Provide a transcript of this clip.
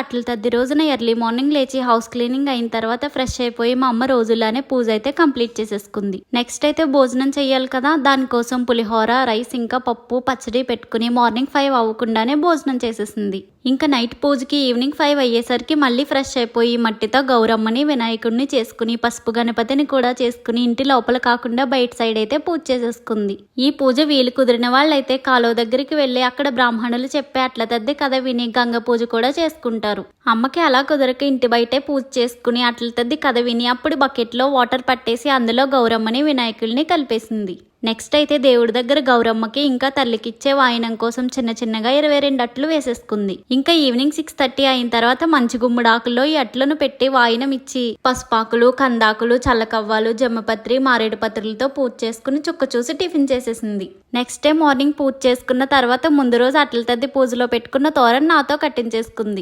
అట్ల తద్ది రోజున early morning లేచి హౌస్ క్లీనింగ్ అయిన తర్వాత ఫ్రెష్ అయిపోయి మా అమ్మ రోజులానే పూజ అయితే కంప్లీట్ చేసేసుకుంది. నెక్స్ట్ అయితే భోజనం చెయ్యాలి కదా, దానికోసం పులిహోర, రైస్ ఇంకా పప్పు పచ్చడి పెట్టుకుని మార్నింగ్ 5 అవ్వకుండానే భోజనం చేసేసింది. ఇంకా నైట్ పూజకి ఈవినింగ్ 5 అయ్యేసరికి మళ్ళీ ఫ్రెష్ అయిపోయి మట్టితో గౌరమ్మని వినాయకుడిని చేసుకుని పసుపు గణపతిని కూడా చేసుకుని ఇంటి లోపల కాకుండా బయట సైడ్ అయితే పూజ చేసేసుకుంది. ఈ పూజ వీలు కుదిరిన వాళ్ళైతే కాలువ దగ్గరికి వెళ్ళి అక్కడ బ్రాహ్మణులు చెప్పే అట్ల తద్ది కథ విని గంగ పూజ కూడా చేసుకుంటారు. అమ్మకి అలా కుదరక ఇంటి బయటే పూజ చేసుకుని అట్ల తద్ది కథ విని అప్పుడు బకెట్లో వాటర్ పట్టేసి అందులో గౌరమ్మని వినాయకుడిని కలిపేసింది. నెక్స్ట్ అయితే దేవుడి దగ్గర గౌరమ్మకి ఇంకా తల్లికిచ్చే వాయినం కోసం చిన్న చిన్నగా 22 అట్లు వేసేసుకుంది. ఇంకా ఈవినింగ్ 6:30 అయిన తర్వాత మంచి గుమ్మడాకుల్లో ఈ అట్లను పెట్టి వాయినం ఇచ్చి పసుపాకులు, కందాకులు, చల్లకవ్వాలు, జమ్మపత్రి, మారేడు పత్రులతో పూజ చేసుకుని చుక్క చూసి టిఫిన్ చేసేసింది. నెక్స్ట్ డే మార్నింగ్ పూజ చేసుకున్న తర్వాత ముందు రోజు అట్ల తద్ది పూజలో పెట్టుకున్న తోరణ నాతో కట్టించేసుకుంది.